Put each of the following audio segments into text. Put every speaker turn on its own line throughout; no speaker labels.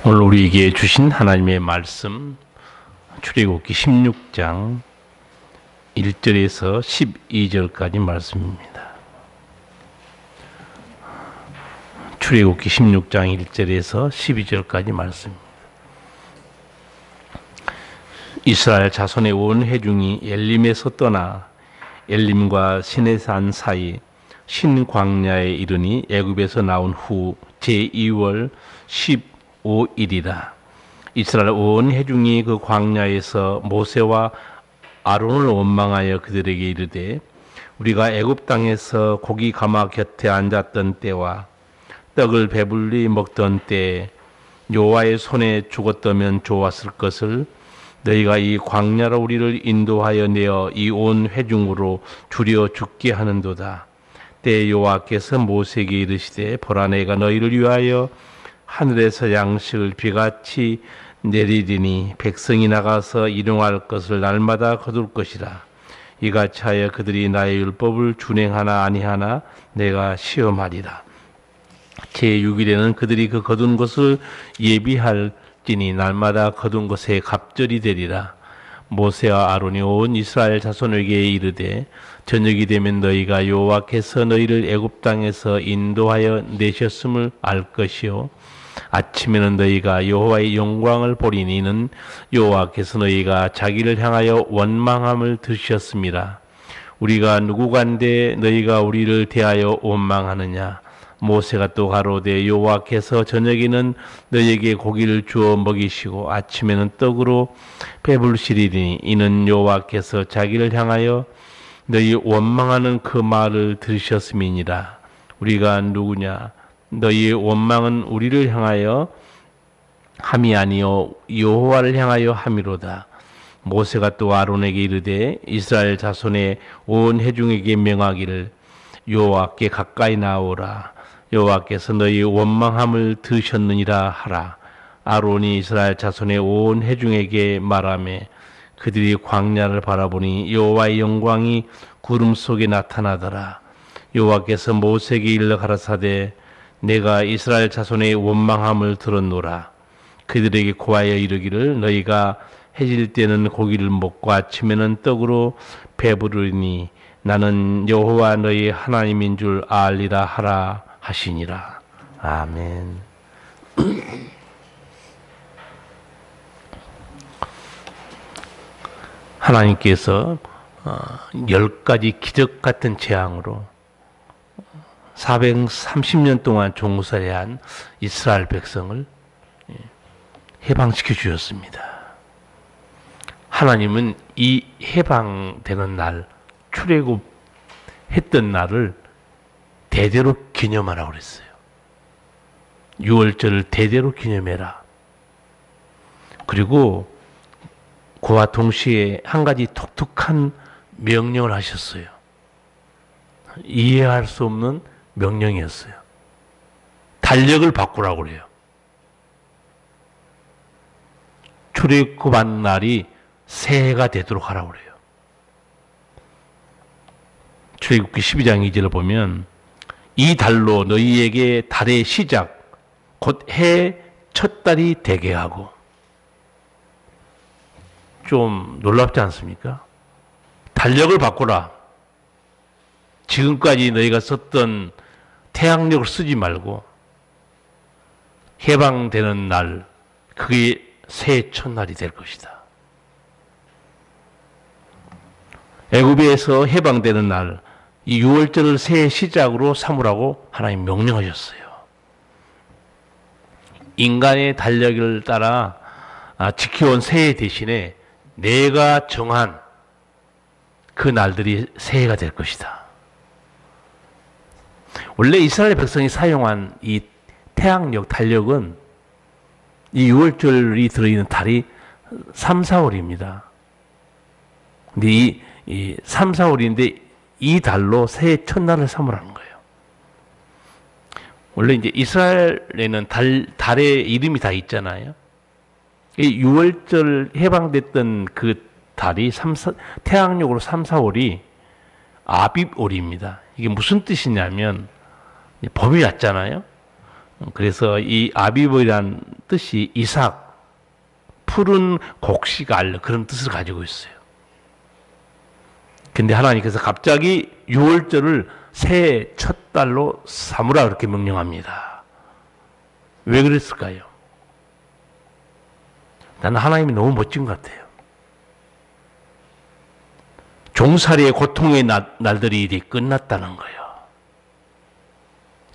오늘 우리에게 주신 하나님의 말씀 출애굽기 16장 1절에서 12절까지 말씀입니다. 출애굽기 16장 1절에서 12절까지 말씀입니다. 이스라엘 자손의 온 회중이 엘림에서 떠나 엘림과 시내산 사이 신광야에 이르니 애굽에서 나온 후 제2월 15일이라. 이스라엘 온 회중이 그 광야에서 모세와 아론을 원망하여 그들에게 이르되, 우리가 애굽 땅에서 고기 가마 곁에 앉았던 때와 떡을 배불리 먹던 때에 여호와의 손에 죽었다면 좋았을 것을 너희가 이 광야로 우리를 인도하여 내어 이 온 회중으로 줄여 죽게 하는도다. 때에 여호와께서 모세에게 이르시되, 보라, 내가 너희를 위하여 하늘에서 양식을 비같이 내리리니 백성이 나가서 일용할 것을 날마다 거둘 것이라. 이같이 하여 그들이 나의 율법을 준행하나 아니하나 내가 시험하리라. 제6일에는 그들이 그 거둔 것을 예비할지니 날마다 거둔 것에 갑절이 되리라. 모세와 아론이 온 이스라엘 자손에게 이르되, 저녁이 되면 너희가 여호와께서 너희를 애굽 땅에서 인도하여 내셨음을 알 것이요, 아침에는 너희가 여호와의 영광을 보리니 이는 여호와께서 너희가 자기를 향하여 원망함을 들으셨음이라. 우리가 누구간데 너희가 우리를 대하여 원망하느냐. 모세가 또 가로되, 여호와께서 저녁에는 너희에게 고기를 주어 먹이시고 아침에는 떡으로 배부르시리니 이는 여호와께서 자기를 향하여 너희 원망하는 그 말을 들으셨음이니라. 우리가 누구냐? 너희의 원망은 우리를 향하여 함이 아니요 여호와를 향하여 함이로다. 모세가 또 아론에게 이르되, 이스라엘 자손의 온 회중에게 명하기를, 여호와께 가까이 나오라. 여호와께서 너희 원망함을 들으셨느니라 하라. 아론이 이스라엘 자손의 온 회중에게 말하매, 그들이 광야를 바라보니 여호와의 영광이 구름 속에 나타나더라. 여호와께서 모세에게 일러 가라사대, 내가 이스라엘 자손의 원망함을 들었노라. 그들에게 고하여 이르기를, 너희가 해질 때는 고기를 먹고 아침에는 떡으로 배부르니 나는 여호와 너희 하나님인 줄 알리라 하라 하시니라. 아멘. 하나님께서 10가지 기적 같은 재앙으로 430년 동안 종살이한 이스라엘 백성을 해방시켜 주셨습니다. 하나님은 이 해방되는 날, 출애굽했던 날을 대대로 기념하라고 그랬어요. 6월절을 대대로 기념해라. 그리고 그와 동시에 한 가지 독특한 명령을 하셨어요. 이해할 수 없는 명령이었어요. 달력을 바꾸라고 그래요. 출애굽한 날이 새해가 되도록 하라고 그래요. 출애굽기 12장 2절을 보면, 이 달로 너희에게 달의 시작 곧 해 첫 달이 되게 하고. 좀 놀랍지 않습니까? 달력을 바꾸라. 지금까지 너희가 썼던 태양력을 쓰지 말고 해방되는 날, 그게 새해 첫날이 될 것이다. 애굽에서 해방되는 날, 이 6월절을 새해 시작으로 삼으라고 하나님 명령하셨어요. 인간의 달력을 따라 지켜온 새해 대신에 내가 정한 그 날들이 새해가 될 것이다. 원래 이스라엘 백성이 사용한 이 태양력, 달력은 이 6월절이 들어있는 달이 3, 4월입니다. 근데 이 3, 4월인데 이 달로 새해 첫날을 삼으라는 거예요. 원래 이제 이스라엘에는 달의 이름이 다 있잖아요. 이 6월절 해방됐던 그 달이 태양력으로 3, 4월이 아빕월입니다. 이게 무슨 뜻이냐면, 범이 왔잖아요. 그래서 이 아비브이란 뜻이 이삭, 푸른 곡식알 그런 뜻을 가지고 있어요. 근데 하나님께서 갑자기 6월절을 새해 첫 달로 삼으라 그렇게 명령합니다. 왜 그랬을까요? 나는 하나님이 너무 멋진 것 같아요. 종살이의 고통의 날들이 이제 끝났다는 거예요.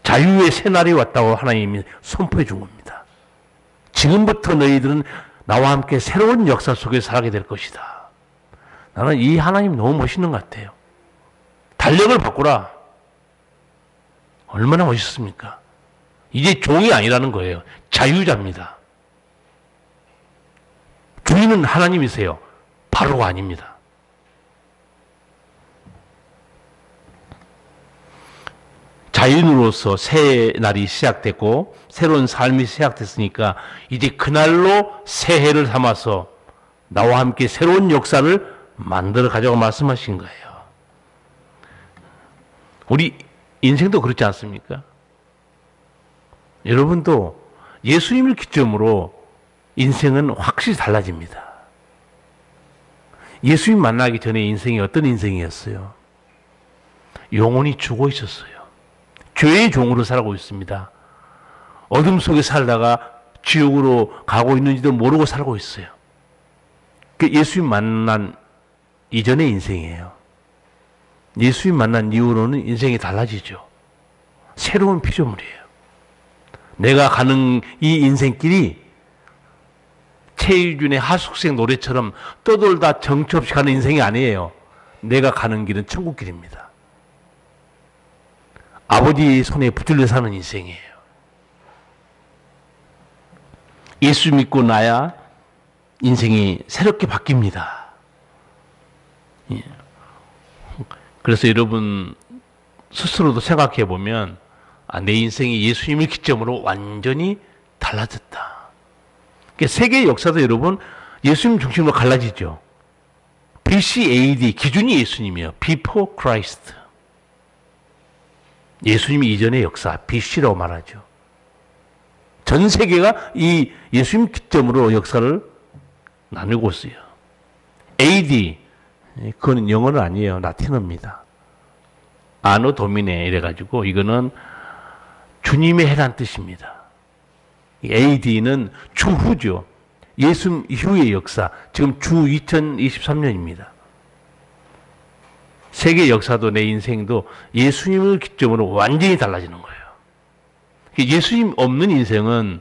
자유의 새날이 왔다고 하나님이 선포해 준 겁니다. 지금부터 너희들은 나와 함께 새로운 역사 속에 살게 될 것이다. 나는 이 하나님 너무 멋있는 것 같아요. 달력을 바꾸라. 얼마나 멋있습니까? 이제 종이 아니라는 거예요. 자유자입니다. 주인은 하나님이세요. 바로가 아닙니다. 자연으로서 새 날이 시작됐고 새로운 삶이 시작됐으니까 이제 그날로 새해를 삼아서 나와 함께 새로운 역사를 만들어 가자고 말씀하신 거예요. 우리 인생도 그렇지 않습니까? 여러분도 예수님을 기점으로 인생은 확실히 달라집니다. 예수님 만나기 전에 인생이 어떤 인생이었어요? 영혼이 죽어 있었어요. 죄의 종으로 살고 있습니다. 어둠 속에 살다가 지옥으로 가고 있는지도 모르고 살고 있어요. 그 예수님 만난 이전의 인생이에요. 예수님 만난 이후로는 인생이 달라지죠. 새로운 피조물이에요. 내가 가는 이 인생길이 최유준의 하숙생 노래처럼 떠돌다 정처 없이 가는 인생이 아니에요. 내가 가는 길은 천국길입니다. 아버지의 손에 붙들려 사는 인생이에요. 예수 믿고 나야 인생이 새롭게 바뀝니다. 그래서 여러분 스스로도 생각해 보면 내 인생이 예수님을 기점으로 완전히 달라졌다. 세계 역사도 여러분 예수님 중심으로 갈라지죠. BC AD 기준이 예수님이에요. Before Christ. 예수님이 이전의 역사, BC라고 말하죠. 전 세계가 이 예수님 기점으로 역사를 나누고 있어요. AD, 그건 영어는 아니에요. 라틴어입니다. 아노 도미네 이래가지고 이거는 주님의 해란 뜻입니다. AD는 주후죠. 예수 이후의 역사. 지금 주 2023년입니다. 세계 역사도 내 인생도 예수님을 기점으로 완전히 달라지는 거예요. 예수님 없는 인생은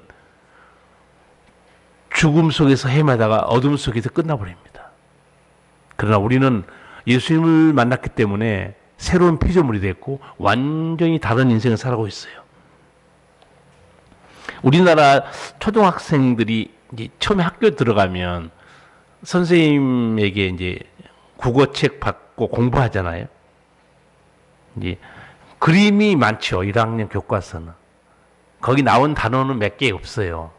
죽음 속에서 헤매다가 어둠 속에서 끝나버립니다. 그러나 우리는 예수님을 만났기 때문에 새로운 피조물이 됐고 완전히 다른 인생을 살아가고 있어요. 우리나라 초등학생들이 이제 처음에 학교에 들어가면 선생님에게 이제 국어책 받고 공부하잖아요. 이제 그림이 많죠. 1학년 교과서는. 거기 나온 단어는 몇 개 없어요.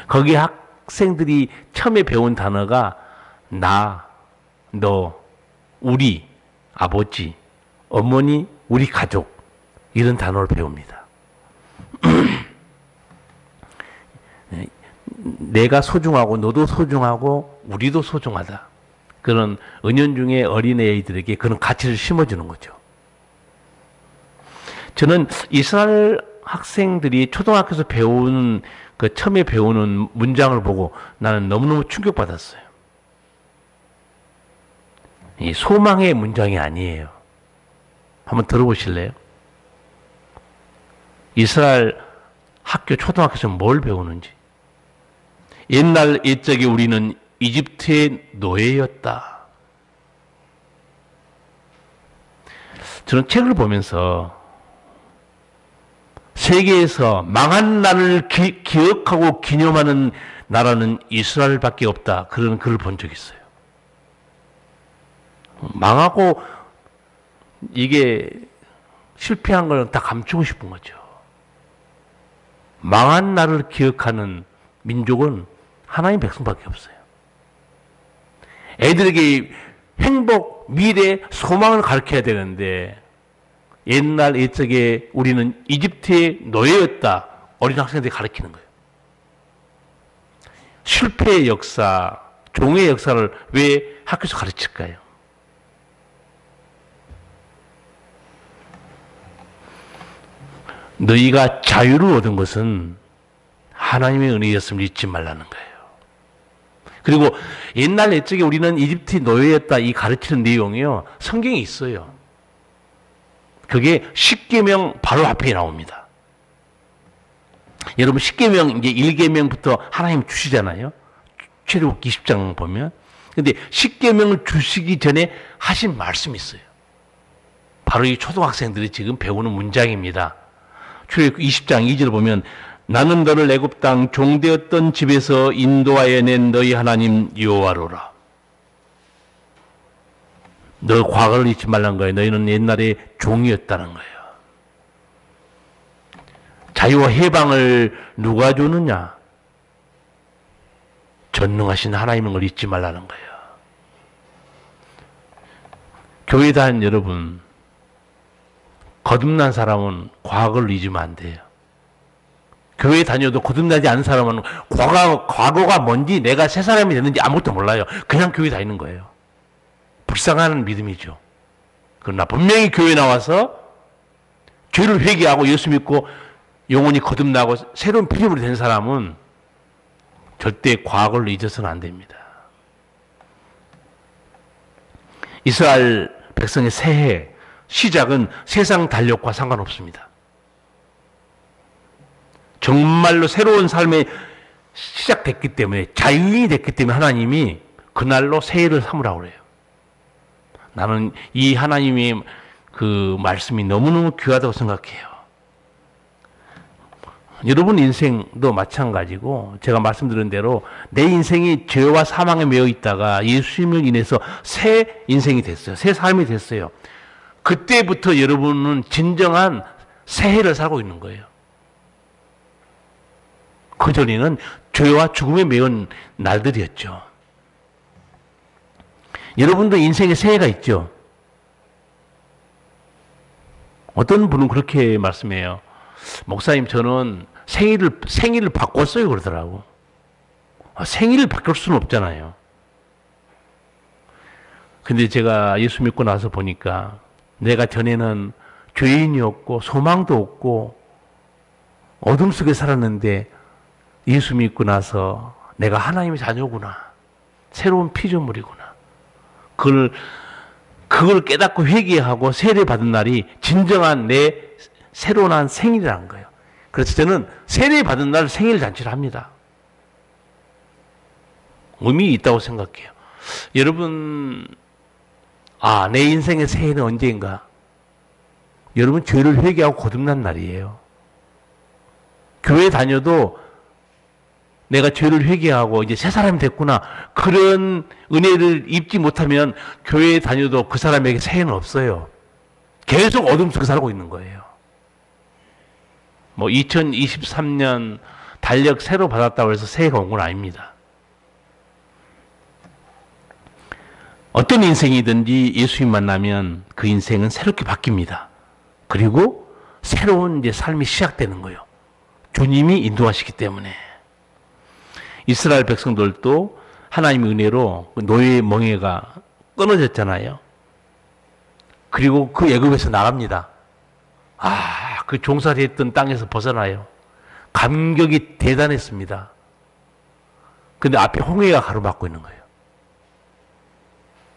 거기 학생들이 처음에 배운 단어가 나, 너, 우리, 아버지, 어머니, 우리 가족 이런 단어를 배웁니다. 내가 소중하고 너도 소중하고 우리도 소중하다. 그런 은연중에 어린애들에게 그런 가치를 심어주는 거죠. 저는 이스라엘 학생들이 초등학교에서 배우는 그 처음에 배우는 문장을 보고 나는 너무너무 충격받았어요. 이 소망의 문장이 아니에요. 한번 들어보실래요? 이스라엘 학교 초등학교에서 뭘 배우는지. 옛날 옛적에 우리는 이집트의 노예였다. 저는 책을 보면서 세계에서 망한 나라를 기억하고 기념하는 나라는 이스라엘밖에 없다. 그런 글을 본 적이 있어요. 망하고 이게 실패한 걸 다 감추고 싶은 거죠. 망한 나라를 기억하는 민족은 하나님 백성밖에 없어요. 애들에게 행복, 미래, 소망을 가르쳐야 되는데 옛날 옛적에 우리는 이집트의 노예였다. 어린 학생들이 가르치는 거예요. 실패의 역사, 종의 역사를 왜 학교에서 가르칠까요? 너희가 자유를 얻은 것은 하나님의 은혜였음을 잊지 말라는 거예요. 그리고 옛날 옛적에 우리는 이집트 노예였다 이 가르치는 내용이요. 성경에 있어요. 그게 십계명 바로 앞에 나옵니다. 여러분 십계명 이제 1계명부터 하나님 주시잖아요. 출애굽기 20장 보면. 근데 십계명을 주시기 전에 하신 말씀이 있어요. 바로 이 초등학생들이 지금 배우는 문장입니다. 출애굽기 20장 2절 보면 나는 너를 애굽 땅 종되었던 집에서 인도하여 낸 너희 하나님 여호와로라. 너 과거를 잊지 말란 거예요. 너희는 옛날에 종이었다는 거예요. 자유와 해방을 누가 주느냐? 전능하신 하나님인 걸 잊지 말라는 거예요. 교회 다닌 여러분, 거듭난 사람은 과거를 잊으면 안 돼요. 교회 다녀도 거듭나지 않은 사람은 과거가 뭔지 내가 새 사람이 됐는지 아무것도 몰라요. 그냥 교회 다니는 거예요. 불쌍한 믿음이죠. 그러나 분명히 교회 나와서 죄를 회개하고 예수 믿고 영혼이 거듭나고 새로운 피조물이 된 사람은 절대 과거를 잊어서는 안 됩니다. 이스라엘 백성의 새해 시작은 세상 달력과 상관없습니다. 정말로 새로운 삶이 시작됐기 때문에 자유인이 됐기 때문에 하나님이 그날로 새해를 삼으라고 그래요. 나는 이 하나님의 그 말씀이 너무너무 귀하다고 생각해요. 여러분 인생도 마찬가지고 제가 말씀드린 대로 내 인생이 죄와 사망에 매여 있다가 예수님을 인해서 새 인생이 됐어요. 새 삶이 됐어요. 그때부터 여러분은 진정한 새해를 살고 있는 거예요. 그전에는 죄와 죽음에 매운 날들이었죠. 여러분도 인생에 새해가 있죠. 어떤 분은 그렇게 말씀해요. 목사님, 저는 생일을 바꿨어요. 그러더라고. 생일을 바꿀 수는 없잖아요. 근데 제가 예수 믿고 나서 보니까 내가 전에는 죄인이었고 소망도 없고 어둠 속에 살았는데 예수 믿고 나서 내가 하나님의 자녀구나. 새로운 피조물이구나. 그걸 깨닫고 회개하고 세례 받은 날이 진정한 내 새로운 한 생일이라는 거예요. 그래서 저는 세례 받은 날 생일 잔치를 합니다. 의미 있다고 생각해요. 여러분, 내 인생의 새해는 언제인가? 여러분, 죄를 회개하고 거듭난 날이에요. 교회 다녀도 내가 죄를 회개하고 이제 새 사람이 됐구나. 그런 은혜를 입지 못하면 교회에 다녀도 그 사람에게 새해는 없어요. 계속 어둠 속에 살고 있는 거예요. 2023년 달력 새로 받았다고 해서 새해가 온 건 아닙니다. 어떤 인생이든지 예수님 만나면 그 인생은 새롭게 바뀝니다. 그리고 새로운 이제 삶이 시작되는 거예요. 주님이 인도하시기 때문에. 이스라엘 백성들도 하나님의 은혜로 노예의 멍에가 끊어졌잖아요. 그리고 그 애굽에서 나갑니다. 그 종살이했던 땅에서 벗어나요. 감격이 대단했습니다. 근데 앞에 홍해가 가로막고 있는 거예요.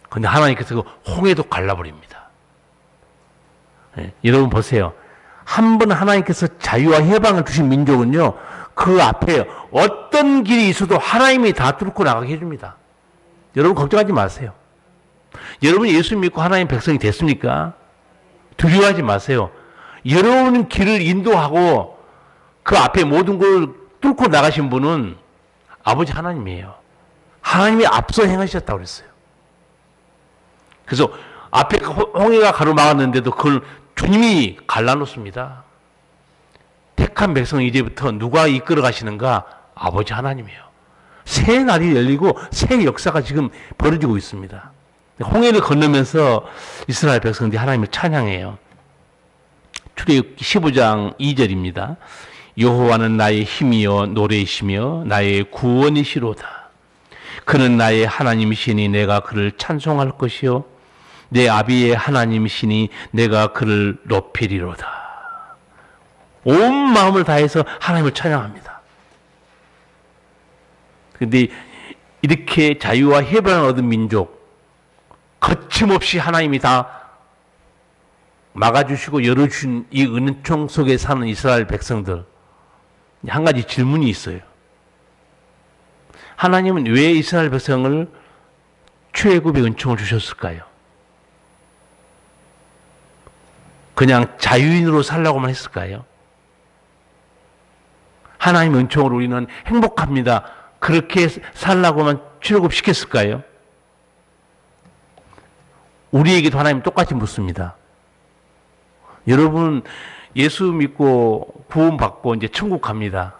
근데 하나님께서 그 홍해도 갈라버립니다. 네, 여러분 보세요. 한 번 하나님께서 자유와 해방을 주신 민족은요, 그 앞에 어떤 길이 있어도 하나님이 다 뚫고 나가게 해줍니다. 여러분 걱정하지 마세요. 여러분이 예수 믿고 하나님 백성이 됐습니까? 두려워하지 마세요. 여러분 길을 인도하고 그 앞에 모든 걸 뚫고 나가신 분은 아버지 하나님이에요. 하나님이 앞서 행하셨다고 그랬어요. 그래서 앞에 홍해가 가로막았는데도 그걸 주님이 갈라놓습니다. 택한 백성은 이제부터 누가 이끌어 가시는가? 아버지 하나님이에요. 새 날이 열리고 새 역사가 지금 벌어지고 있습니다. 홍해를 건너면서 이스라엘 백성들이 하나님을 찬양해요. 출애굽기 15장 2절입니다. 여호와는 나의 힘이요 노래이시며 나의 구원이시로다. 그는 나의 하나님이시니 내가 그를 찬송할 것이요 내 아비의 하나님이시니 내가 그를 높이리로다. 온 마음을 다해서 하나님을 찬양합니다. 그런데 이렇게 자유와 해방을 얻은 민족, 거침없이 하나님이 다 막아주시고 열어주신 이 은총 속에 사는 이스라엘 백성들, 한 가지 질문이 있어요. 하나님은 왜 이스라엘 백성을 출애굽의 은총을 주셨을까요? 그냥 자유인으로 살라고만 했을까요? 하나님의 은총으로 우리는 행복합니다. 그렇게 살라고만 출애굽시켰을까요? 우리에게도 하나님 똑같이 묻습니다. 여러분 예수 믿고 구원받고 이제 천국 갑니다.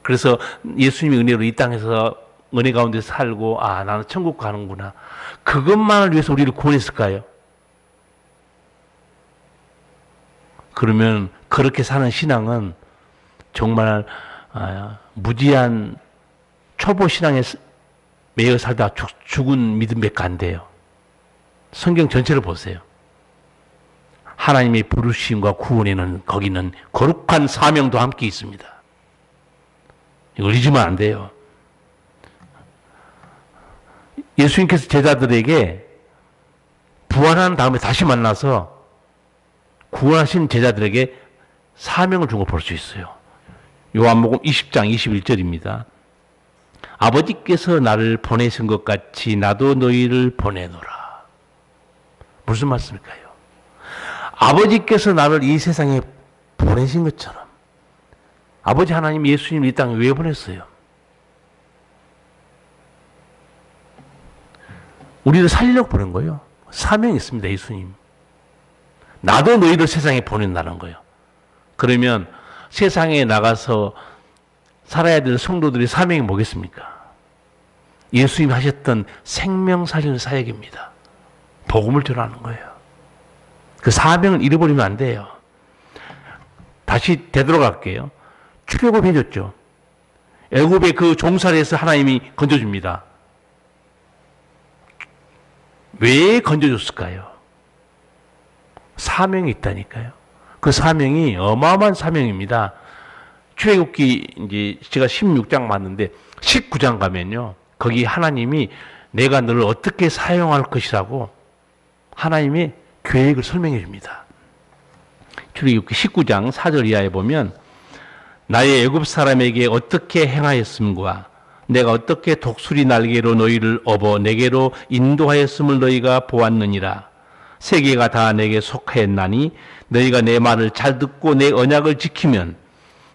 그래서 예수님의 은혜로 이 땅에서 은혜 가운데 살고 나는 천국 가는구나. 그것만을 위해서 우리를 구원했을까요? 그러면 그렇게 사는 신앙은 정말 무지한 초보 신앙에 매여 살다 죽은 믿음밖에 안 돼요. 성경 전체를 보세요. 하나님의 부르심과 구원에는 거기는 거룩한 사명도 함께 있습니다. 이걸 잊으면 안 돼요. 예수님께서 제자들에게 부활한 다음에 다시 만나서 구원하신 제자들에게 사명을 준 걸 볼 수 있어요. 요한복음 20장 21절입니다. 아버지께서 나를 보내신 것 같이 나도 너희를 보내노라. 무슨 말씀일까요? 아버지께서 나를 이 세상에 보내신 것처럼 아버지 하나님 예수님을 이 땅에 왜 보냈어요? 우리를 살리려고 보낸 거예요. 사명이 있습니다. 예수님. 나도 너희를 세상에 보낸다는 거예요. 그러면 세상에 나가서 살아야 될 성도들의 사명이 뭐겠습니까? 예수님 하셨던 생명 살리는 사역입니다. 복음을 전하는 거예요. 그 사명을 잃어버리면 안 돼요. 다시 되돌아갈게요. 출애굽 해줬죠. 애굽의 그 종살이에서 하나님이 건져줍니다. 왜 건져줬을까요? 사명이 있다니까요. 그 사명이 어마어마한 사명입니다. 출애굽기 이제 제가 16장 봤는데 19장 가면요. 거기 하나님이 내가 너를 어떻게 사용할 것이라고 하나님이 계획을 설명해 줍니다. 출애굽기 19장 4절 이하에 보면 나의 애굽 사람에게 어떻게 행하였음과 내가 어떻게 독수리 날개로 너희를 업어 내게로 인도하였음을 너희가 보았느니라. 세계가 다 내게 속하였나니 너희가 내 말을 잘 듣고 내 언약을 지키면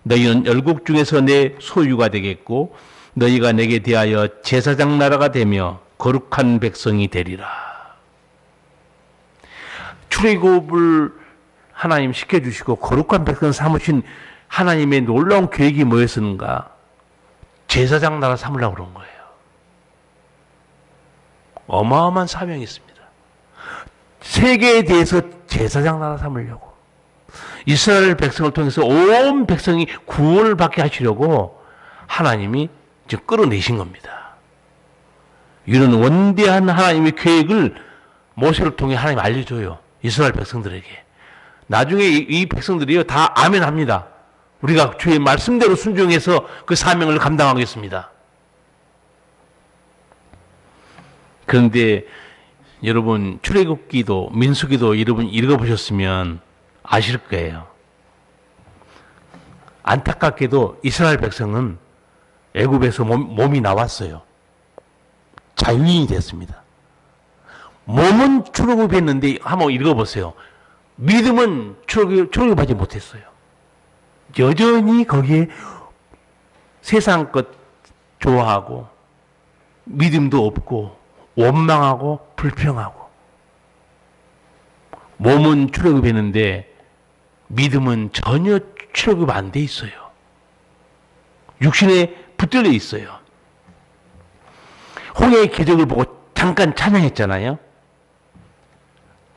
너희는 열국 중에서 내 소유가 되겠고 너희가 내게 대하여 제사장 나라가 되며 거룩한 백성이 되리라. 출애굽을 하나님 시켜주시고 거룩한 백성 삼으신 하나님의 놀라운 계획이 뭐였는가? 제사장 나라 삼으려고 그런 거예요. 어마어마한 사명이 있습니다. 세계에 대해서 제사장 나라 삼으려고. 이스라엘 백성을 통해서 온 백성이 구원을 받게 하시려고 하나님이 지금 끌어내신 겁니다. 이런 원대한 하나님의 계획을 모세를 통해 하나님 알려줘요. 이스라엘 백성들에게. 나중에 이 백성들이요 다 아멘합니다. 우리가 주의 말씀대로 순종해서 그 사명을 감당하겠습니다. 그런데 여러분 출애굽기도 민수기도 여러분 읽어보셨으면 아실 거예요. 안타깝게도 이스라엘 백성은 애굽에서 몸이 나왔어요. 자유인이 됐습니다. 몸은 출애굽했는데 한번 읽어보세요. 믿음은 출애굽하지 못했어요. 여전히 거기에 세상 것 좋아하고 믿음도 없고 원망하고 불평하고 몸은 출애굽했는데 믿음은 전혀 출애굽 안 돼 있어요. 육신에 붙들려 있어요. 홍해의 기적을 보고 잠깐 찬양했잖아요.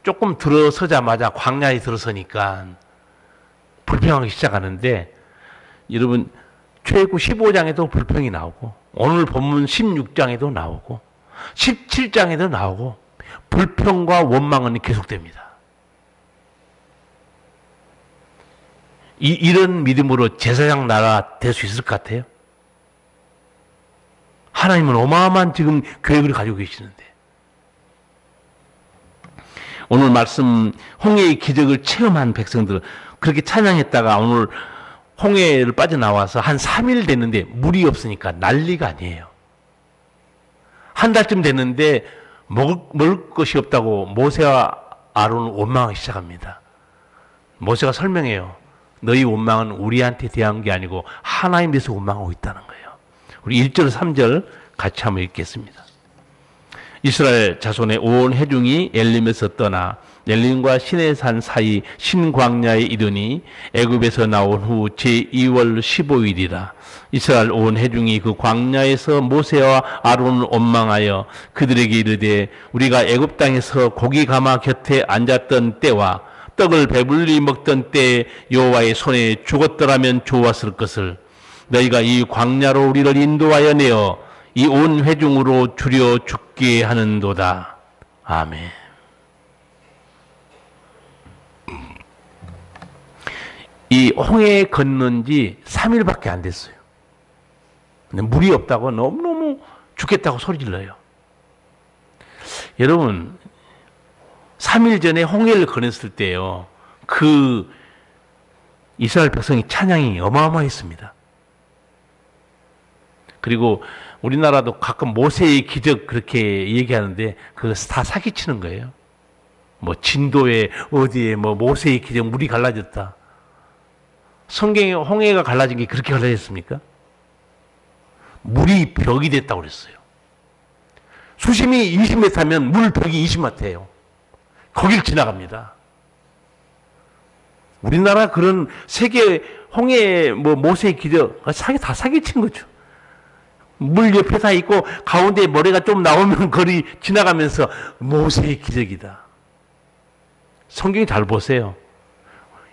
조금 들어서자마자 광야에 들어서니까 불평하기 시작하는데, 여러분 출애굽 15장에도 불평이 나오고 오늘 본문 16장에도 나오고 17장에도 나오고 불평과 원망은 계속됩니다. 이런 믿음으로 제사장 나라 될 수 있을 것 같아요? 하나님은 어마어마한 지금 계획을 가지고 계시는데, 오늘 말씀 홍해의 기적을 체험한 백성들 그렇게 찬양했다가 오늘 홍해를 빠져나와서 한 3일 됐는데 물이 없으니까 난리가 아니에요. 한 달쯤 됐는데 먹을 것이 없다고 모세와 아론은 원망하기 시작합니다. 모세가 설명해요. 너희 원망은 우리한테 대한 게 아니고 하나님에 대해서 원망하고 있다는 거예요. 우리 1절 3절 같이 한번 읽겠습니다. 이스라엘 자손의 온 회중이 엘림에서 떠나 엘림과 시내산 사이 신광야에 이르니 애굽에서 나온 후 제2월 15일이라. 이스라엘 온 회중이 그 광야에서 모세와 아론을 원망하여 그들에게 이르되 우리가 애굽 땅에서 고기 가마 곁에 앉았던 때와 떡을 배불리 먹던 때에 여호와의 손에 죽었더라면 좋았을 것을 너희가 이 광야로 우리를 인도하여 내어 이 온 회중으로 줄여 죽게 하는도다. 아멘. 이 홍해에 건넌 지 3일밖에 안 됐어요. 근데 물이 없다고 너무너무 죽겠다고 소리 질러요. 여러분 3일 전에 홍해를 건넜을 때요, 그 이스라엘 백성이 찬양이 어마어마했습니다. 그리고 우리나라도 가끔 모세의 기적 그렇게 얘기하는데 그거 다 사기치는 거예요. 뭐 진도에 어디에 뭐 모세의 기적 물이 갈라졌다. 성경에 홍해가 갈라진 게 그렇게 갈라졌습니까? 물이 벽이 됐다고 그랬어요. 수심이 20m면 물 벽이 20m예요. 거길 지나갑니다. 우리나라 그런 세계 홍해 뭐 모세의 기적 다 사기친 거죠. 물 옆에 다 있고 가운데 모래가 좀 나오면 거리 지나가면서 모세의 기적이다. 성경이 잘 보세요.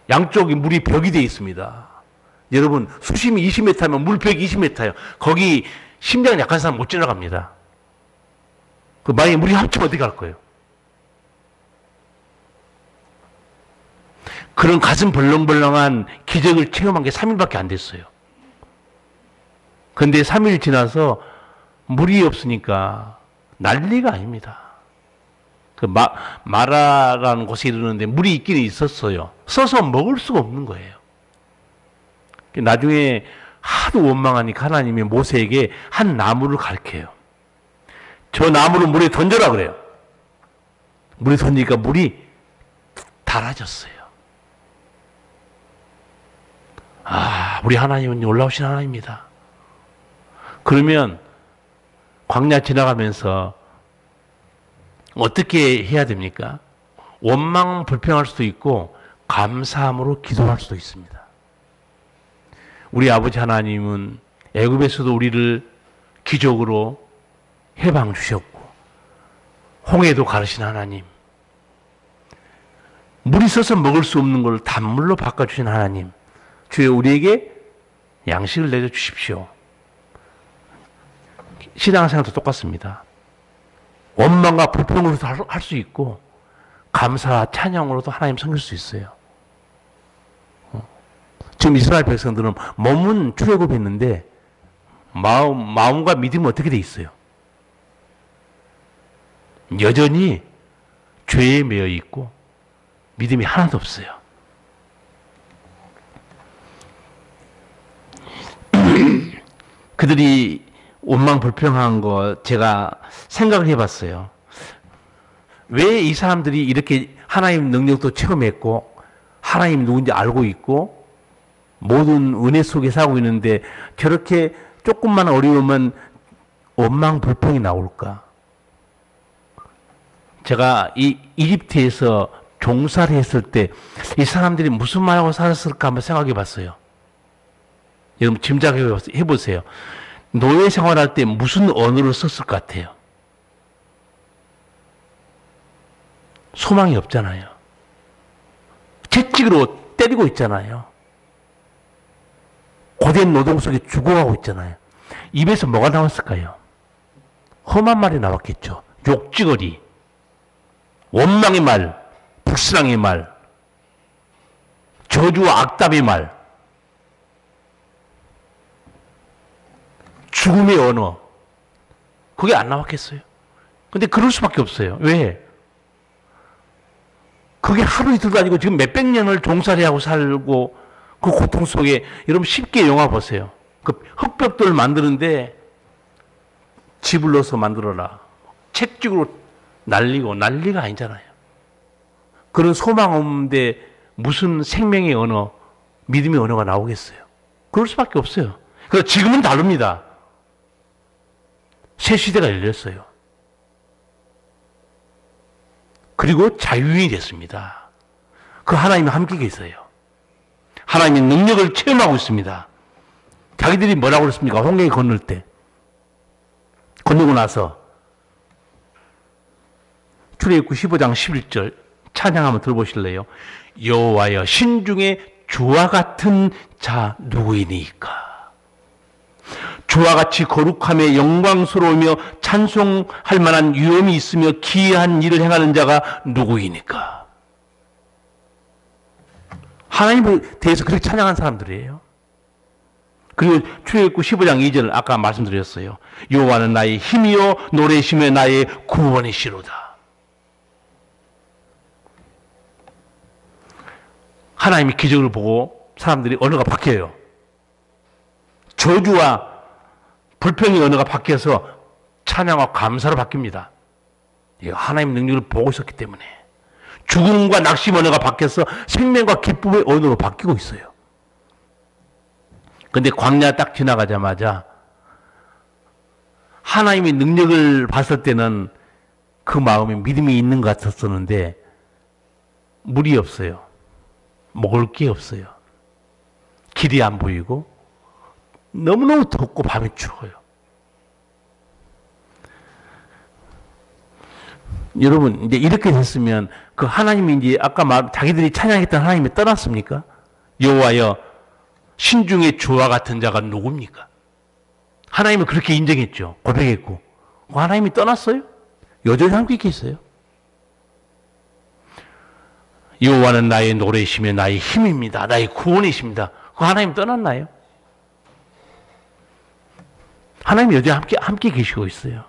양쪽이 물이 벽이 되어 있습니다. 여러분 수심이 20m면 물벽이 20m예요. 거기 심장 약한 사람 못 지나갑니다. 그 만약에 물이 합치면 어떻게 할 거예요? 그런 가슴 벌렁벌렁한 기적을 체험한 게 3일밖에 안 됐어요. 그런데 3일 지나서 물이 없으니까 난리가 아닙니다. 그 마라라는 곳에 이르는데 물이 있기는 있었어요. 써서 먹을 수가 없는 거예요. 나중에 하도 원망하니까 하나님이 모세에게 한 나무를 가르쳐요. 저 나무를 물에 던져라 그래요. 물에 던지니까 물이 달아졌어요. 아, 우리 하나님은 놀라우신 하나님입니다. 그러면 광야 지나가면서 어떻게 해야 됩니까? 원망 불평할 수도 있고 감사함으로 기도할 수도 있습니다. 우리 아버지 하나님은 애굽에서도 우리를 기적으로 해방 주셨고 홍해도 가르신 하나님, 물이 있어서 먹을 수 없는 걸 단물로 바꿔주신 하나님, 주여 우리에게 양식을 내려주십시오. 신앙생활도 똑같습니다. 원망과 불평으로도 할 수 있고 감사와 찬양으로도 하나님 섬길 수 있어요. 지금 이스라엘 백성들은 몸은 출애굽했는데 마음과 믿음은 어떻게 돼 있어요? 여전히 죄에 매여 있고 믿음이 하나도 없어요. 그들이 원망 불평한 거 제가 생각을 해봤어요. 왜 이 사람들이 이렇게 하나님 능력도 체험했고 하나님 누군지 알고 있고 모든 은혜 속에 살고 있는데 저렇게 조금만 어려우면 원망 불평이 나올까? 제가 이 이집트에서 종사를 했을 때 이 사람들이 무슨 말하고 살았을까 한번 생각해 봤어요. 여러분 짐작해 보세요. 노예 생활할 때 무슨 언어를 썼을 것 같아요? 소망이 없잖아요. 채찍으로 때리고 있잖아요. 고된 노동 속에 죽어가고 있잖아요. 입에서 뭐가 나왔을까요? 험한 말이 나왔겠죠. 욕지거리, 원망의 말, 불신앙의 말, 저주와 악담의 말, 죽음의 언어. 그게 안 나왔겠어요? 근데 그럴 수밖에 없어요. 왜? 그게 하루 이틀도 아니고 지금 몇백 년을 종살이하고 살고 그 고통 속에, 여러분 쉽게 영화 보세요. 그 흙벽돌을 만드는데 집을 넣어서 만들어라. 책찍으로 날리고, 난리가 아니잖아요. 그런 소망 없는데 무슨 생명의 언어, 믿음의 언어가 나오겠어요? 그럴 수밖에 없어요. 그래서 지금은 다릅니다. 새 시대가 열렸어요. 그리고 자유인이 됐습니다. 그 하나님이 함께 계세요. 하나님의 능력을 체험하고 있습니다. 자기들이 뭐라고 그랬습니까? 홍해에 건널 때. 건너고 나서 출애굽기 15장 11절 찬양 한번 들어보실래요? 여호와여 신중에 주와 같은 자 누구이니까? 주와 같이 거룩하며 영광스러우며 찬송할 만한 위엄이 있으며 기이한 일을 행하는 자가 누구이니까? 하나님에 대해서 그렇게 찬양한 사람들이에요. 그리고 출애굽기 15장 2절 아까 말씀드렸어요. 여호와는 나의 힘이요 노래시며 나의 구원이시로다. 하나님의 기적을 보고 사람들이 언어가 바뀌어요. 저주와 불평의 언어가 바뀌어서 찬양과 감사로 바뀝니다. 하나님의 능력을 보고 있었기 때문에. 죽음과 낙심 언어가 바뀌어서 생명과 기쁨의 언어로 바뀌고 있어요. 근데 광야 딱 지나가자마자 하나님의 능력을 봤을 때는 그 마음에 믿음이 있는 것 같았었는데 물이 없어요. 먹을 게 없어요. 길이 안 보이고 너무너무 덥고 밤에 추워요. 여러분 이제 이렇게 됐으면 그 하나님이 이제 아까 자기들이 찬양했던 하나님이 떠났습니까? 여호와여 신중에 주와 같은 자가 누굽니까? 하나님은 그렇게 인정했죠. 고백했고. 하나님이 떠났어요? 여전히 함께 계세요. 여호와는 나의 노래이시며 나의 힘입니다. 나의 구원이십니다. 그 하나님 떠났나요? 하나님 여전히 함께 계시고 있어요.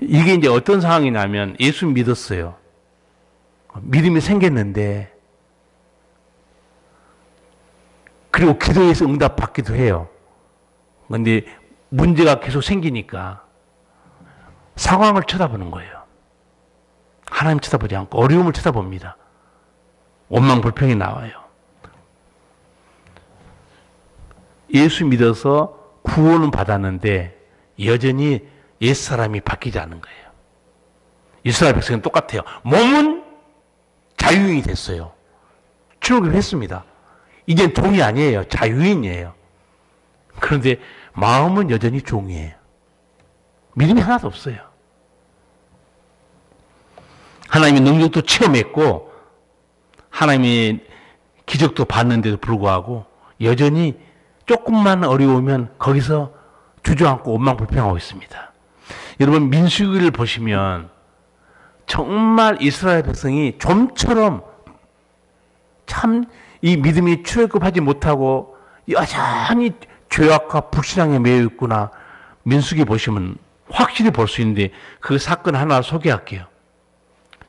이게 이제 어떤 상황이냐면 예수 믿었어요. 믿음이 생겼는데 그리고 기도해서 응답받기도 해요. 그런데 문제가 계속 생기니까 상황을 쳐다보는 거예요. 하나님 쳐다보지 않고 어려움을 쳐다봅니다. 원망 불평이 나와요. 예수 믿어서 구원은 받았는데 여전히 옛사람이 바뀌지 않는 거예요. 이스라엘 백성은 똑같아요. 몸은 자유인이 됐어요. 출애굽했습니다. 이젠 종이 아니에요. 자유인이에요. 그런데 마음은 여전히 종이에요. 믿음이 하나도 없어요. 하나님의 능력도 체험했고 하나님의 기적도 봤는데도 불구하고 여전히 조금만 어려우면 거기서 주저앉고 원망불평하고 있습니다. 여러분 민수기를 보시면 정말 이스라엘 백성이 좀처럼 참 이 믿음이 출애굽하지 못하고 여전히 죄악과 불신앙에 매여 있구나. 민수기 보시면 확실히 볼 수 있는데 그 사건 하나 소개할게요.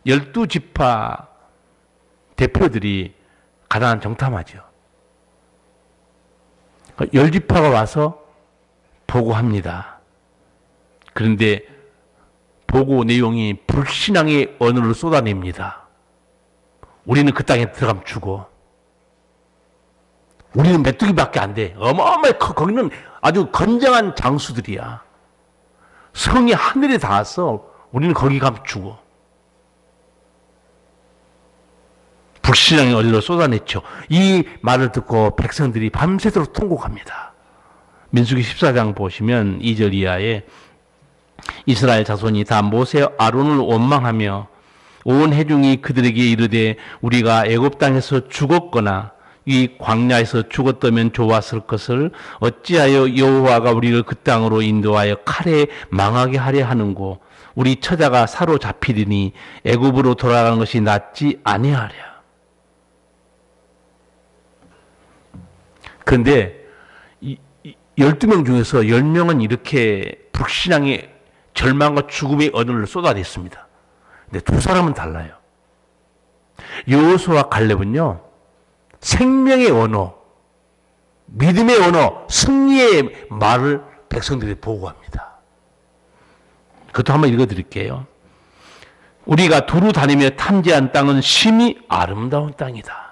12지파 대표들이 가나안 정탐하죠. 10지파가 와서 보고합니다. 그런데 보고 내용이 불신앙의 언어를 쏟아냅니다. 우리는 그 땅에 들어가면 죽어. 우리는 메뚜기밖에 안 돼. 어마어마해. 거기는 아주 건장한 장수들이야. 성이 하늘에 닿았어. 우리는 거기 가면 죽어. 불신앙의 언어를 쏟아냈죠. 이 말을 듣고 백성들이 밤새도록 통곡합니다. 민수기 14장 보시면 2절 이하에 이스라엘 자손이 다 모세 아론을 원망하며 온 회중이 그들에게 이르되 우리가 애굽 땅에서 죽었거나 이 광야에서 죽었다면 좋았을 것을 어찌하여 여호와가 우리를 그 땅으로 인도하여 칼에 망하게 하려 하는고 우리 처자가 사로잡히리니 애굽으로 돌아가는 것이 낫지 아니하랴. 그런데 12명 중에서 10명은 이렇게 불신앙의 절망과 죽음의 언어를 쏟아냈습니다. 근데 두 사람은 달라요. 여호수아와 갈렙은요, 생명의 언어, 믿음의 언어, 승리의 말을 백성들이 보고합니다. 그것도 한번 읽어드릴게요. 우리가 두루 다니며 탐지한 땅은 심히 아름다운 땅이다.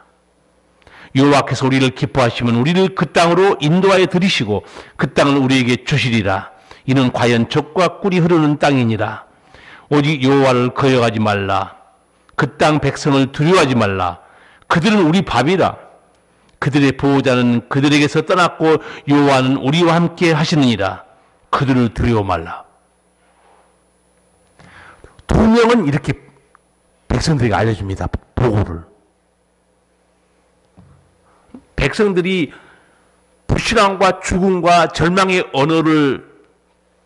여호와께서 우리를 기뻐하시면 우리를 그 땅으로 인도하여 들이시고 그 땅을 우리에게 주시리라. 이는 과연 젖과 꿀이 흐르는 땅이니라. 오직 여호와를 거역하지 말라. 그 땅 백성을 두려워하지 말라. 그들은 우리 밥이라. 그들의 보호자는 그들에게서 떠났고 여호와는 우리와 함께 하시느니라. 그들을 두려워 말라. 두 명은 이렇게 백성들에게 알려줍니다. 보고를. 백성들이 불신앙과 죽음과 절망의 언어를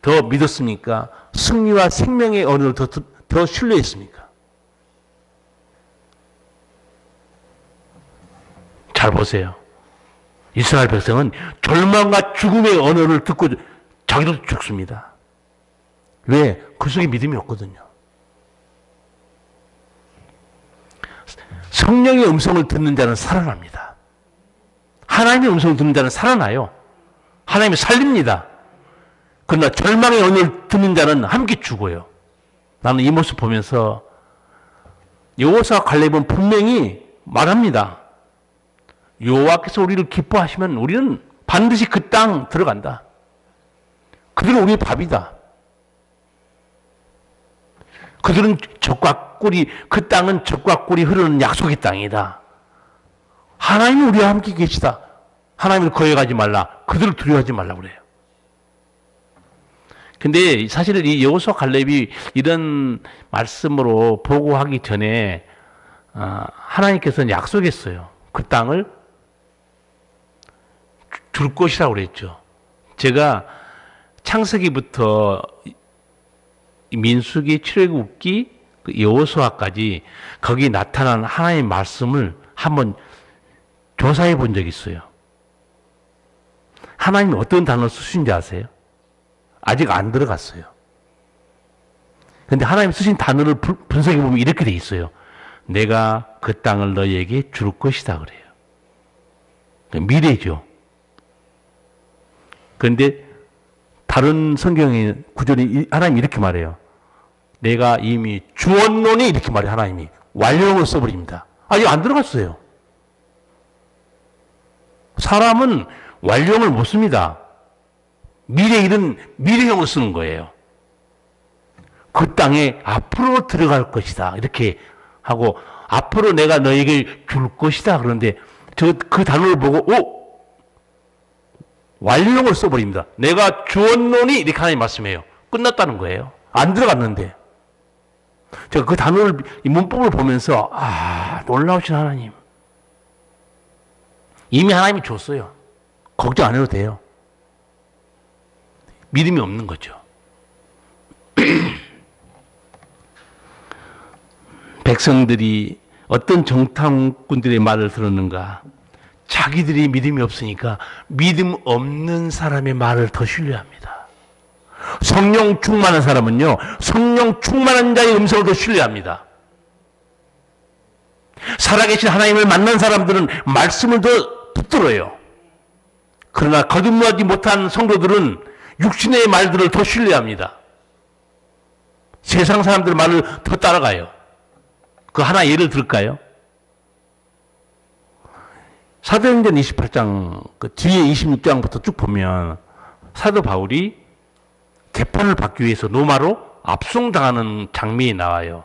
더 믿었습니까? 승리와 생명의 언어를 더 신뢰했습니까? 잘 보세요. 이스라엘 백성은 절망과 죽음의 언어를 듣고 자기도 죽습니다. 왜? 그 속에 믿음이 없거든요. 성령의 음성을 듣는 자는 살아납니다. 하나님의 음성을 듣는 자는 살아나요. 하나님이 살립니다. 그러나 절망의 언어를 듣는 자는 함께 죽어요. 나는 이 모습 보면서 여호수아와 갈렙은 분명히 말합니다. 여호와께서 우리를 기뻐하시면 우리는 반드시 그 땅 들어간다. 그들은 우리의 밥이다. 그들은 젖과 꿀이, 그 땅은 젖과 꿀이 흐르는 약속의 땅이다. 하나님이 우리와 함께 계시다. 하나님을 거역하지 말라. 그들을 두려워하지 말라 그래요. 근데 사실 이 여호수아 갈렙이 이런 말씀으로 보고하기 전에 하나님께서는 약속했어요. 그 땅을 줄 것이라고 그랬죠. 제가 창세기부터 민수기, 출애굽기, 여호수아까지 거기 나타난 하나님의 말씀을 한번 조사해 본 적이 있어요. 하나님이 어떤 단어를 쓰신지 아세요? 아직 안 들어갔어요. 그런데 하나님 쓰신 단어를 분석해 보면 이렇게 돼 있어요. 내가 그 땅을 너희에게 줄 것이다 그래요. 미래죠. 그런데 다른 성경의 구절이 하나님이 이렇게 말해요. 내가 이미 주었노니 이렇게 말해요. 하나님이 완료형을 써버립니다. 아직 안 들어갔어요. 사람은 완료형을 못 씁니다. 미래 일은 미래형을 쓰는 거예요. 그 땅에 앞으로 들어갈 것이다. 이렇게 하고 앞으로 내가 너에게 줄 것이다. 그런데 그 단어를 보고 완료형을 써버립니다. 내가 주었노니 이렇게 하나님 말씀해요. 끝났다는 거예요. 안 들어갔는데. 제가 그 단어를, 이 문법을 보면서 놀라우신 하나님. 이미 하나님이 줬어요. 걱정 안 해도 돼요. 믿음이 없는 거죠. 백성들이 어떤 정탐꾼들의 말을 들었는가? 자기들이 믿음이 없으니까 믿음 없는 사람의 말을 더 신뢰합니다. 성령 충만한 사람은요, 성령 충만한 자의 음성을 더 신뢰합니다. 살아계신 하나님을 만난 사람들은 말씀을 더 붙들어요. 그러나 거듭나지 못한 성도들은 육신의 말들을 더 신뢰합니다. 세상 사람들 말을 더 따라가요. 그 하나 예를 들을까요? 사도행전 28장 그 뒤에 26장부터 쭉 보면 사도 바울이 재판을 받기 위해서 로마로 압송당하는 장면이 나와요.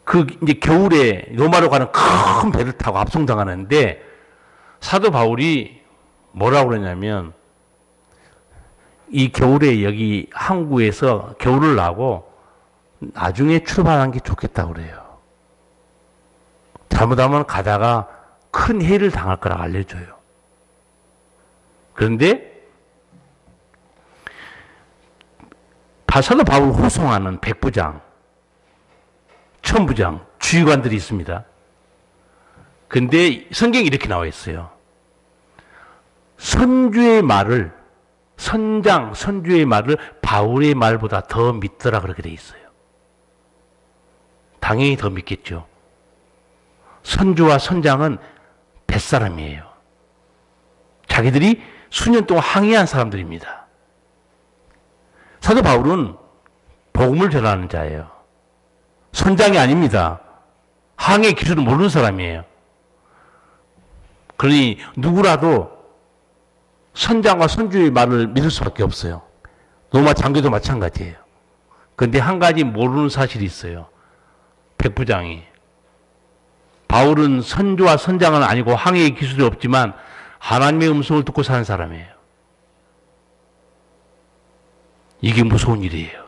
그 이제 겨울에 로마로 가는 큰 배를 타고 압송당하는데 사도 바울이 뭐라고 그러냐면 이 겨울에 여기 항구에서 겨울을 나고 나중에 출발하는 게 좋겠다고 그래요. 잘못하면 가다가 큰 해를 당할 거라고 알려줘요. 그런데 사도 바울을 호송하는 백부장, 천부장, 주의관들이 있습니다. 근데 성경에 이렇게 나와 있어요. 선주의 말을, 선주의 말을 바울의 말보다 더 믿더라 그렇게 돼 있어요. 당연히 더 믿겠죠. 선주와 선장은 뱃사람이에요. 자기들이 수년 동안 항해한 사람들입니다. 사도 바울은 복음을 전하는 자예요. 선장이 아닙니다. 항해 기술을 모르는 사람이에요. 그러니 누구라도 선장과 선주의 말을 믿을 수밖에 없어요. 로마 장교도 마찬가지예요. 그런데 한 가지 모르는 사실이 있어요. 백부장이. 바울은 선주와 선장은 아니고 항해의 기술이 없지만 하나님의 음성을 듣고 사는 사람이에요. 이게 무서운 일이에요.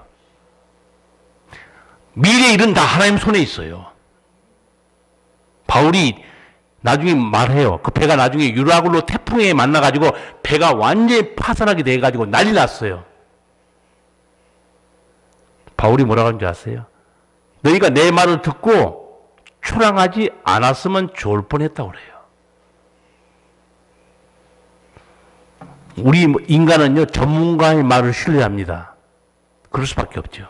미래의 일은 다 하나님 손에 있어요. 바울이 나중에 말해요. 그 배가 나중에 유라굴로 태풍에 만나가지고 배가 완전히 파산하게 돼가지고 난리 났어요. 바울이 뭐라고 하는지 아세요? 너희가 내 말을 듣고 초랑하지 않았으면 좋을 뻔했다고 그래요. 우리 인간은요, 전문가의 말을 신뢰합니다. 그럴 수밖에 없죠.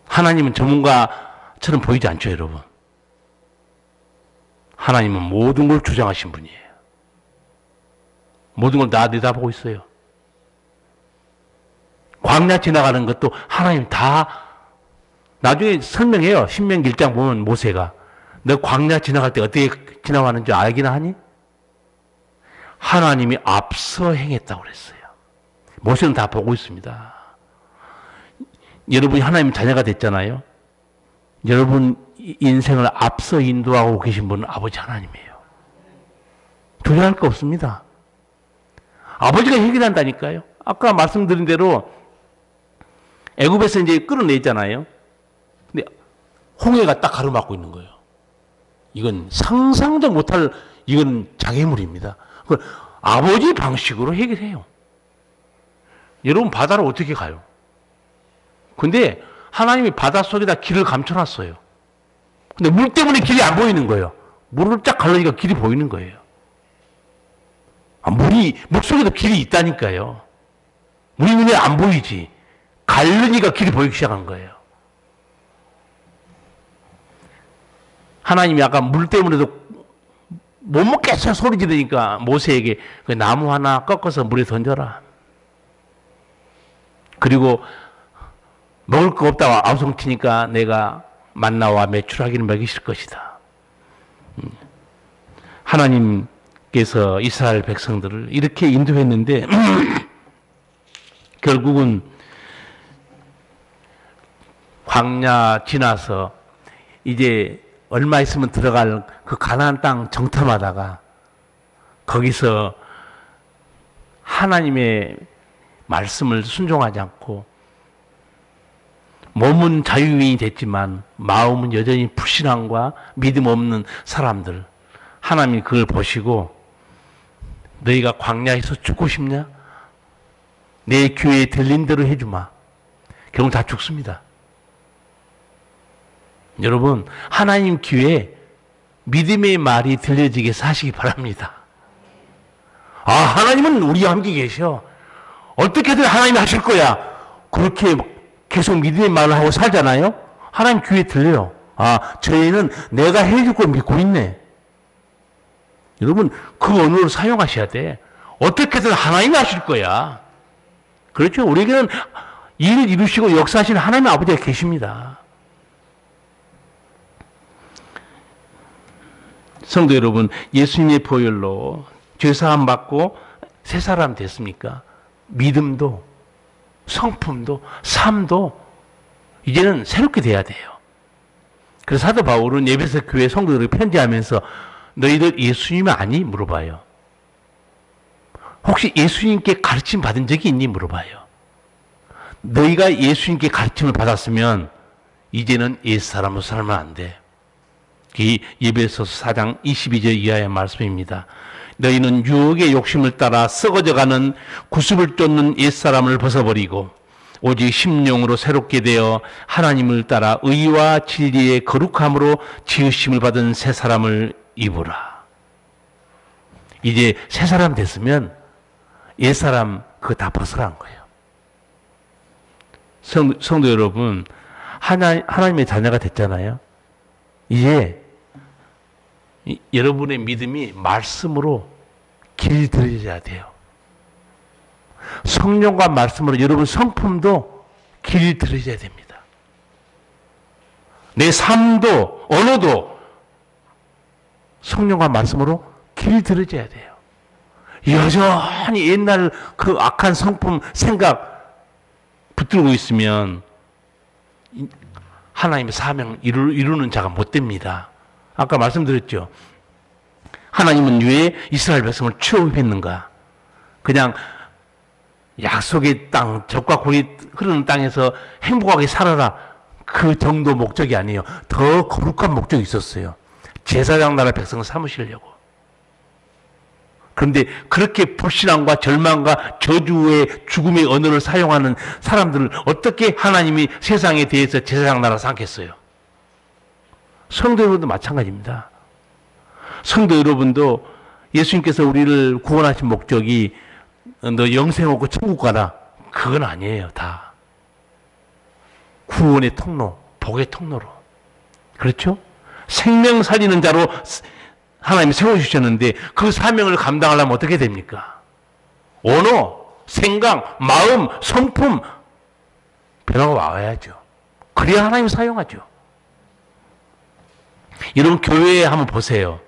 하나님은 전문가처럼 보이지 않죠, 여러분. 하나님은 모든 걸 주장하신 분이에요. 모든 걸 다 내다보고 있어요. 광야 지나가는 것도 하나님 다 나중에 설명해요. 신명기 1장 보면 모세가 너 광야 지나갈 때 어떻게 지나가는지 알기나 하니? 하나님이 앞서 행했다고 그랬어요. 모세는 다 보고 있습니다. 여러분이 하나님 자녀가 됐잖아요. 여러분 인생을 앞서 인도하고 계신 분은 아버지 하나님이에요. 조절할 거 없습니다. 아버지가 해결한다니까요. 아까 말씀드린 대로 애굽에서 이제 끌어내잖아요. 근데 홍해가 딱 가로막고 있는 거예요. 이건 상상도 못할 이건 장애물입니다. 그걸 아버지 방식으로 해결해요. 여러분 바다를 어떻게 가요? 근데 하나님이 바닷속에다 길을 감춰놨어요. 근데 물 때문에 길이 안 보이는 거예요. 물을 쫙 갈라니까 길이 보이는 거예요. 물속에도 길이 있다니까요. 우리 눈에 안 보이지. 갈르니까 길이 보이기 시작한 거예요. 하나님이 아까 물 때문에도 못 먹겠어 소리 지르니까 모세에게 그 나무 하나 꺾어서 물에 던져라. 그리고 먹을 거 없다고 아우성치니까 내가 만나와 메추라기를 먹이실 것이다. 하나님께서 이스라엘 백성들을 이렇게 인도했는데 결국은 광야 지나서 이제 얼마 있으면 들어갈 그 가나안 땅 정탐하다가 거기서 하나님의 말씀을 순종하지 않고 몸은 자유인이 됐지만 마음은 여전히 불신앙과 믿음 없는 사람들, 하나님이 그걸 보시고 너희가 광야에서 죽고 싶냐? 내 귀에 들린 대로 해주마. 결국 다 죽습니다. 여러분, 하나님 귀에 믿음의 말이 들려지게 사시기 바랍니다. 아, 하나님은 우리와 함께 계셔. 어떻게든 하나님이 하실 거야. 그렇게 계속 믿음의 말을 하고 살잖아요. 하나님 귀에 들려요. 아, 저희는 내가 해줄 걸 믿고 있네. 여러분, 그 언어를 사용하셔야 돼. 어떻게든 하나님이 하실 거야. 그렇죠? 우리에게는 일을 이루시고 역사하시는 하나님의 아버지가 계십니다. 성도 여러분, 예수님의 보혈로 죄사함 받고 새 사람 됐습니까? 믿음도 성품도 삶도 이제는 새롭게 돼야 돼요. 그래서 사도 바울은 에베소 교회 성도들을 편지하면서 너희들 예수님 아니? 물어봐요. 혹시 예수님께 가르침 받은 적이 있니? 물어봐요. 너희가 예수님께 가르침을 받았으면 이제는 옛사람으로 살면 안 돼. 이 에베소서 4장 22절 이하의 말씀입니다. 너희는 유혹의 욕심을 따라 썩어져가는 구습을 쫓는 옛사람을 벗어버리고 오직 심령으로 새롭게 되어 하나님을 따라 의와 진리의 거룩함으로 지으심을 받은 새 사람을 입으라. 이제 새 사람 됐으면 옛사람 그거 다 벗어간 거예요. 성도 여러분, 하나님의 자녀가 됐잖아요. 이제 여러분의 믿음이 말씀으로 길들여져야 돼요. 성령과 말씀으로 여러분 성품도 길들여져야 됩니다. 내 삶도 언어도 성령과 말씀으로 길들여져야 돼요. 여전히 옛날 그 악한 성품 생각 붙들고 있으면 하나님의 사명 이루는 자가 못 됩니다. 아까 말씀드렸죠. 하나님은 왜 이스라엘 백성을 취업했는가? 그냥 약속의 땅, 젖과 꿀이 흐르는 땅에서 행복하게 살아라. 그 정도 목적이 아니에요. 더 거룩한 목적이 있었어요. 제사장 나라 백성을 삼으시려고. 그런데 그렇게 불신앙과 절망과 저주의 죽음의 언어를 사용하는 사람들을 어떻게 하나님이 세상에 대해서 제사장 나라 삼겠어요? 성도 여러분도 마찬가지입니다. 성도 여러분도 예수님께서 우리를 구원하신 목적이 너 영생 얻고 천국 가라. 그건 아니에요. 다 구원의 통로, 복의 통로로. 그렇죠? 생명 살리는 자로 하나님이 세워주셨는데 그 사명을 감당하려면 어떻게 됩니까? 언어, 생각, 마음, 성품 변화가 와야죠. 그래야 하나님 사용하죠. 여러분 교회에 한번 보세요.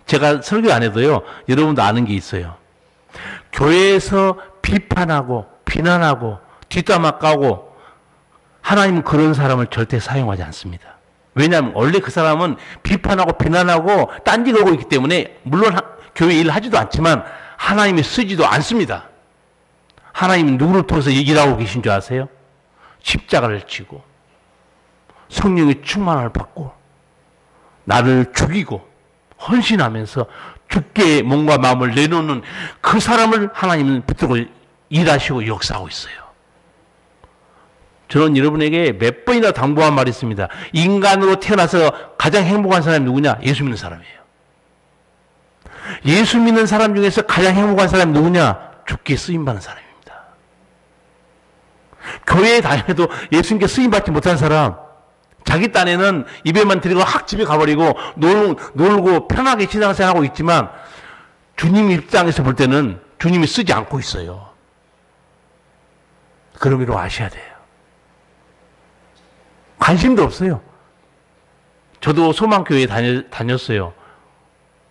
제가 설교 안 해도요. 여러분도 아는 게 있어요. 교회에서 비판하고 비난하고 뒷담화 까고 하나님은 그런 사람을 절대 사용하지 않습니다. 왜냐하면 원래 그 사람은 비판하고 비난하고 딴지 걸고 있기 때문에 물론 교회 일을 하지도 않지만 하나님이 쓰지도 않습니다. 하나님은 누구를 통해서 일하고 계신 줄 아세요? 십자가를 지고 성령의 충만함을 받고 나를 죽이고 헌신하면서 죽게 몸과 마음을 내놓는 그 사람을 하나님은 붙들고 일하시고 역사하고 있어요. 저는 여러분에게 몇 번이나 당부한 말이 있습니다. 인간으로 태어나서 가장 행복한 사람이 누구냐? 예수 믿는 사람이에요. 예수 믿는 사람 중에서 가장 행복한 사람이 누구냐? 죽게 쓰임받는 사람입니다. 교회에 다녀도 예수님께 쓰임받지 못한 사람, 자기 딴에는 입에만 들이고 확 집에 가버리고 놀고 편하게 신앙생활하고 있지만 주님 입장에서 볼 때는 주님이 쓰지 않고 있어요. 그런 의미로 아셔야 돼요. 관심도 없어요. 저도 소망교회에 다녔어요.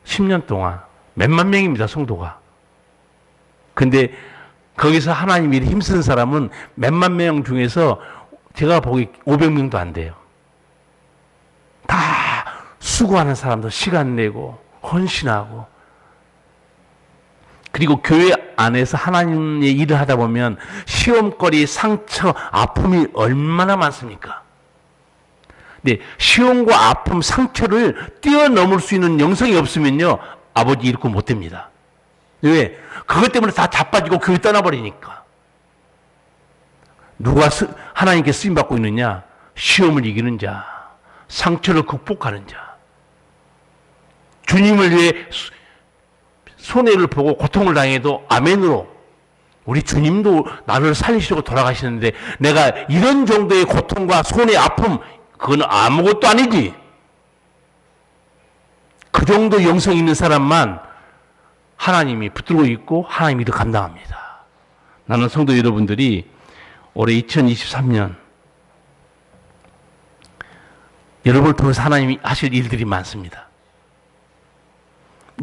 10년 동안. 몇만 명입니다, 성도가. 근데 거기서 하나님 일에 힘쓰는 사람은 몇만 명 중에서 제가 보기 500명도 안 돼요. 다 수고하는 사람들 시간 내고 헌신하고 그리고 교회 안에서 하나님의 일을 하다 보면 시험거리, 상처, 아픔이 얼마나 많습니까? 근데 시험과 아픔, 상처를 뛰어넘을 수 있는 영성이 없으면요 아버지 잃고 못 됩니다. 왜? 그것 때문에 다 자빠지고 교회 떠나버리니까. 누가 하나님께 쓰임받고 있느냐? 시험을 이기는 자, 상처를 극복하는 자, 주님을 위해 손해를 보고 고통을 당해도 아멘으로 우리 주님도 나를 살리시려고 돌아가시는데 내가 이런 정도의 고통과 손해, 아픔 그건 아무것도 아니지. 그 정도 영성 있는 사람만 하나님이 붙들고 있고 하나님이 더 감당합니다. 나는 성도 여러분들이 올해 2023년 여러분을 통해서 하나님이 하실 일들이 많습니다.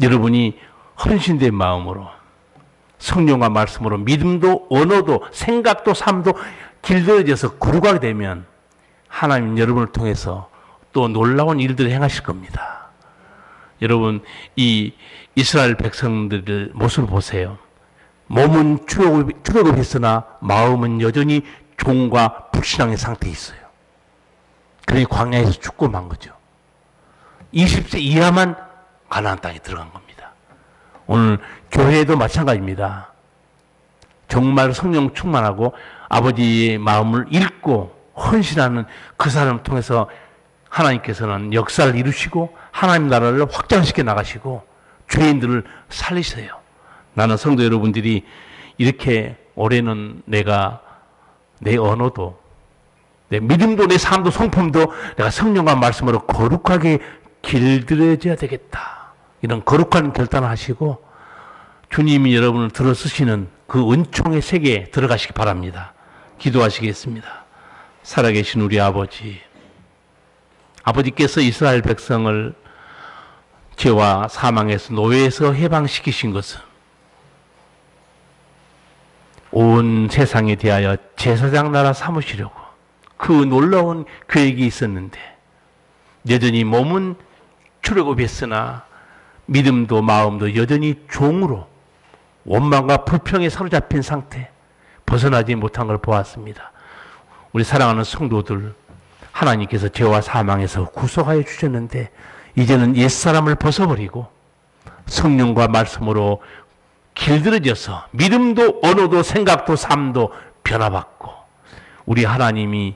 여러분이 헌신된 마음으로 성령과 말씀으로 믿음도 언어도 생각도 삶도 길들여져서 거룩하게 되면 하나님 여러분을 통해서 또 놀라운 일들을 행하실 겁니다. 여러분 이 이스라엘 백성들의 모습을 보세요. 몸은 출애굽했으나 마음은 여전히 종과 불신앙의 상태에 있어요. 그러니 광야에서 죽고 만 거죠. 20세 이하만 가나안 땅에 들어간 겁니다. 오늘 교회도 마찬가지입니다. 정말 성령 충만하고 아버지의 마음을 읽고 헌신하는 그 사람을 통해서 하나님께서는 역사를 이루시고 하나님 나라를 확장시켜 나가시고 죄인들을 살리세요. 나는 성도 여러분들이 이렇게 올해는 내가 내 언어도 내 믿음도 내 삶도 성품도 내가 성령과 말씀으로 거룩하게 길들여져야 되겠다. 이런 거룩한 결단을 하시고 주님이 여러분을 들어쓰시는 그 은총의 세계에 들어가시기 바랍니다. 기도하시겠습니다. 살아계신 우리 아버지, 아버지께서 이스라엘 백성을 죄와 사망에서 노예에서 해방시키신 것은 온 세상에 대하여 제사장 나라 삼으시려고 그 놀라운 계획이 있었는데 여전히 몸은 출애굽했으나 믿음도 마음도 여전히 종으로 원망과 불평에 사로잡힌 상태, 벗어나지 못한 걸 보았습니다. 우리 사랑하는 성도들, 하나님께서 죄와 사망에서 구속하여 주셨는데 이제는 옛사람을 벗어버리고 성령과 말씀으로 길들여져서 믿음도 언어도 생각도 삶도 변화받고 우리 하나님이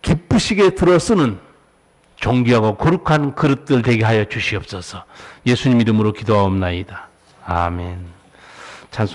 기쁘시게 들어쓰는 존귀하고 거룩한 그릇들 되게 하여 주시옵소서. 예수님 이름으로 기도하옵나이다. 아멘. 찬송